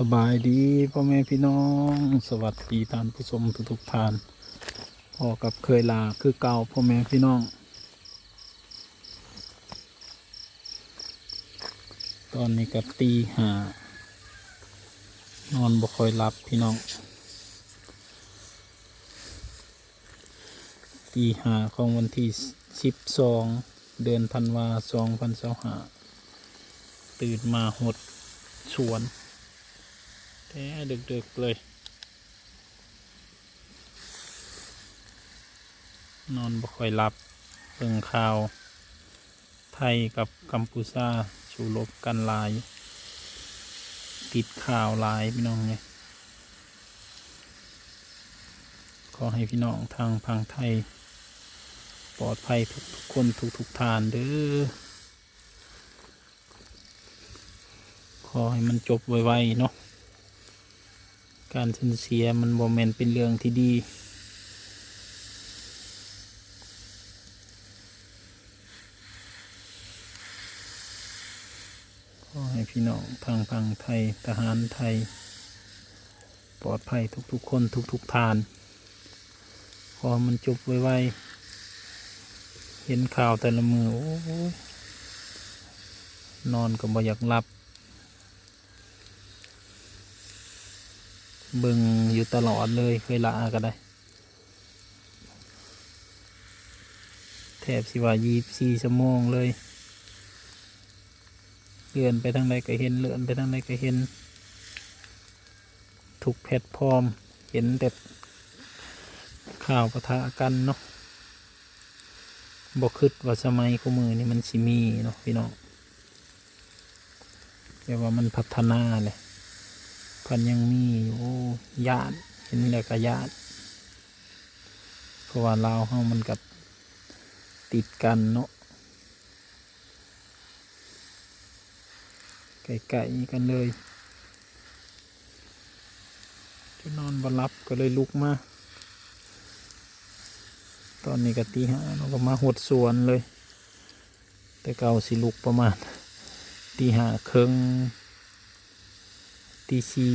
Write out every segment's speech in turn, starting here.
สบายดีพ่อแม่พี่น้องสวัสดีท่านผู้ชมทุกท่านพ่อกับเคยลาคือเก่าพ่อแม่พี่น้องตอนนี้ก็ตีห้านอนบ่ค่อยหลับพี่น้องตีห้าของวันที่12 เดือนธันวา2025ตื่นมาหดสวนแท้ดึกๆเลยนอนบ่ค่อยหลับเบิ่งข่าวไทยกับกัมพูชาสู้รบกันหลายติดข่าวหลายพี่น้องเนี่ยขอให้พี่น้องทางพังไทยปลอดภัยทุกคนทุกทานเด้อขอให้มันจบไวๆเนาะการสูญเสียมันบ่แม่นเป็นเรื่องที่ดีขอให้พี่น้องทางพังไทยทหารไทยปลอดภัยทุกคนทุกทานขอมันจบไวๆเห็นข่าวแต่ละมือโอ้ยนอนก็บ่อยากหลับเบิ่งอยู่ตลอดเลยเคยละก็ได้แทบสิว่า24 ชั่วโมงเลยเลื่อนไปทางใดก็เห็นเลื่อนไปทางใดก็เห็นทุกแพลตฟอร์มเห็นแต่ข่าวปะทะกันเนาะบ่คิดว่าสมัยกูมือนี่มันสิมีเนาะพี่น้องแต่ว่ามันพัฒนาเลยพันยังมีอยู่โอ้ญาติเห็นแล้วก็ญาติเพราะว่าลาวเฮามันกับติดกันเนาะไก่ๆกันเลยจะนอนบ่หลับก็เลยลุกมาตอนนี้ก็ตีห้าเราก็มาหดสวนเลยแต่เก่าสิลุกประมาณตีห้าครึ่งตีสี่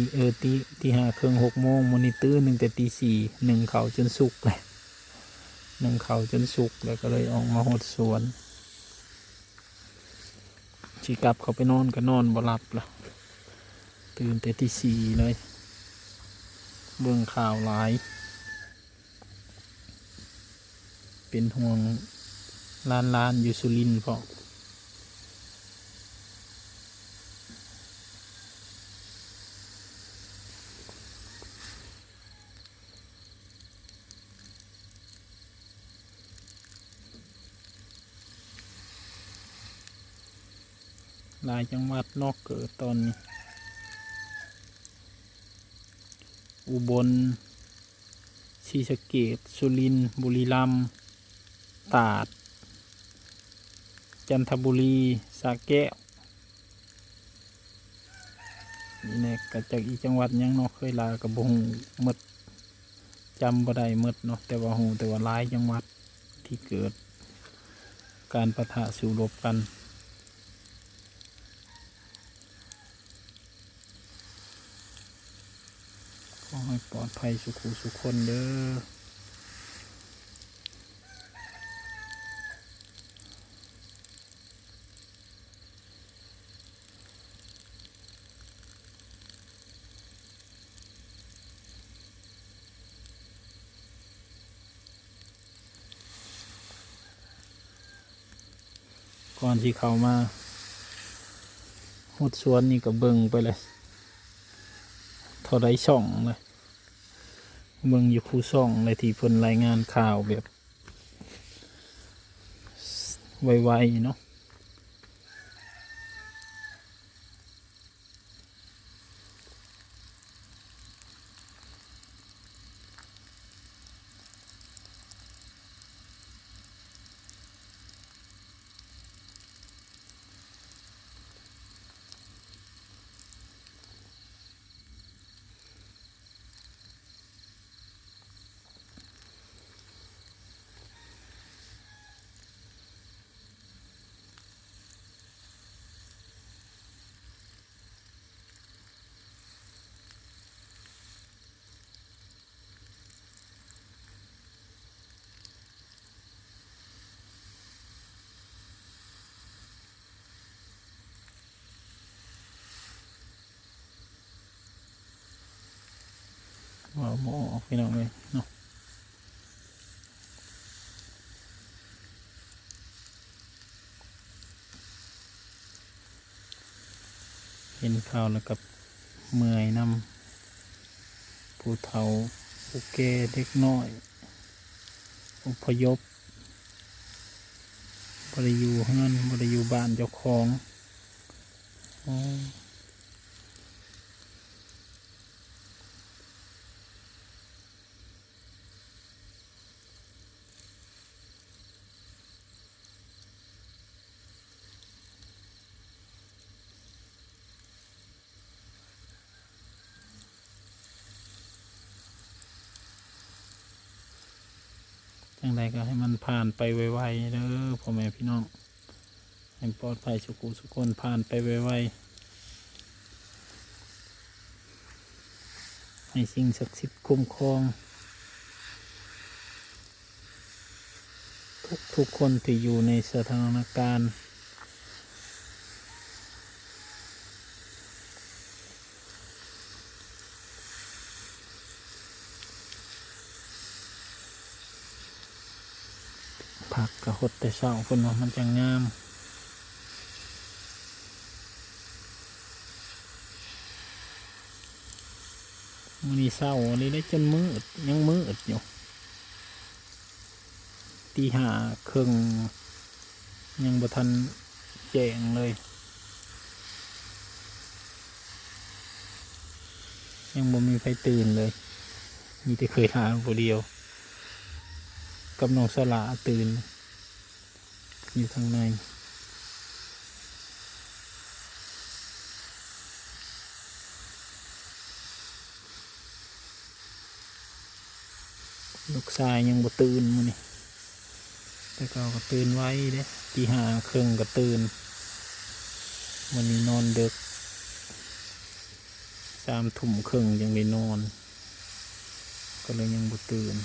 ตีห้าครึ่ง6 โมงมอนิเตอร์หนึ่งแต่ตีสี่หนึ่งเขาจนสุกเลยหนึ่งเขาจนสุกแล้วก็เลยออกมาหดสวนชีกลับเขาไปนอนก็นอนบ่หลับละตื่นแต่ตีสี่เลยเบิ่งข่าวหลายเป็นห่วงล้านอยู่สุรินทร์เพราะหลายจังหวัดนอกเกิดตอนนี้อุบลศรีสะเกษสุรินทร์บุรีรัมย์ตราดจันทบุรีสระแก้วนี่แน่ก็จากอีจังหวัดยังเนาะเคยลากับบ่ฮู้หมดจำบ่ได้หมดเนาะแต่ว่าฮู้แต่ว่าหลายจังหวัดที่เกิดการปะทะสู้รบกันขอให้ปลอดภัยสุขคนเด้อก่อนที่เขามาหดสวนนี่ก็เบิ่งไปเลยเท่าไรช่องเลยเบิ่งอยู่คู่ช่องเลยที่เพิ่นรายงานข่าวแบบไวๆเนาะ ว่าหมออกพี่น้องเลยเนาะเห็นข่าวแล้วกับเมื่อยนำผู้เฒ่าผู้แก่เด็กน้อยอพยพบ่ได้อยู่เฮือนบ่ได้อยู่บ้านเจ้าของอ๋อจังใดก็ให้มันผ่านไปไวๆเด้อพ่อแม่พี่น้องให้ปลอดภัยสุขคนผ่านไปไวๆให้สิ่งศักดิ์สิทธิ์คุ้มครองทุกคนที่อยู่ในสถานการณ์ผักกระหดแต่เช้าคนว่ามันจะงามมื้อนี้เช้าอันนี้ได้จนมืดยังมืดอยู่ตีห้าครึ่งยังบ่ทันแจ้งเลยยังบ่มีใครตื่นเลยมีแต่เคยหาผู้เดียวกับน้องสลาตื่นอยู่ทางในลูกชายยังบ่ตื่นมื้อนี้แต่ก็ตื่นไว้เด้ตีห้าครึ่งก็ตื่นวันนี้นอนดึก3 ทุ่มครึ่งยังได้นอนก็เลยยังบ่ตื่น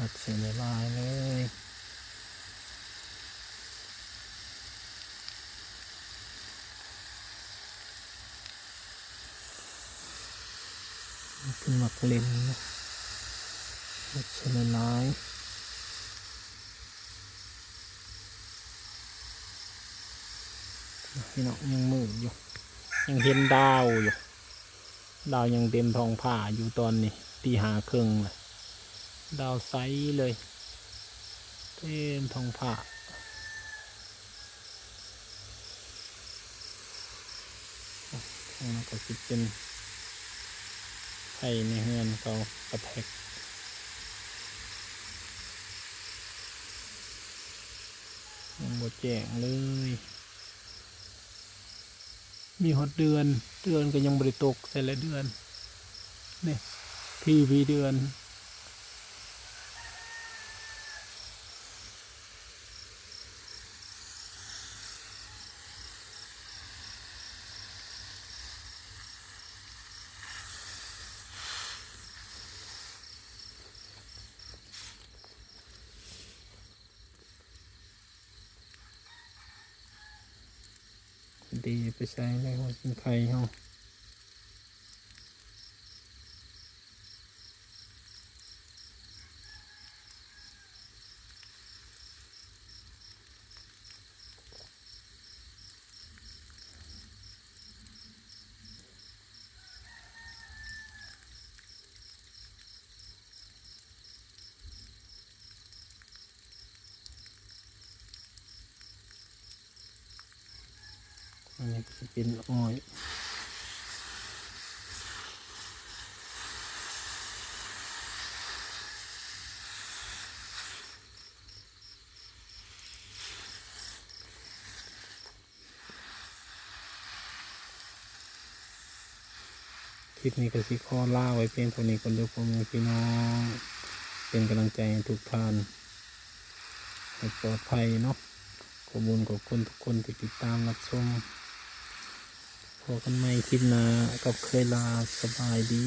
รัดเสียลายเลยขึ้นมาเล่นนะรัดเสียลายพี่น้องยังมืดอยู่ยังเห็นดาวอยู่ดาวยังเต็มท้องผ้าอยู่ตอนนี้ตีห้าครึ่งเลยดาวใสเลยเต็มท้องผ้าแล้วก็คิดเป็นไข่ในเฮือนเขากระแทกยังบ่แจ้งเลยมีฮอดเดือนก็ยังบริตกแต่ละเดือนเนี่ยพี่เดือน ดีไปใช้เลยว่ากินไข่เฮาอันนี้ก็จะเป็นอ้อยคลิปนี้ก็สิขอลาไว้เพียงเท่านี้คนเดียวพ่อแม่พี่น้องเป็นกำลังใจให้ทุกท่านให้ปลอดภัยเนาะขอบคุณกับคนทุกคนที่ติดตามรับชมพบกันใหม่คลิปหน้ากับเคยลาสบายดี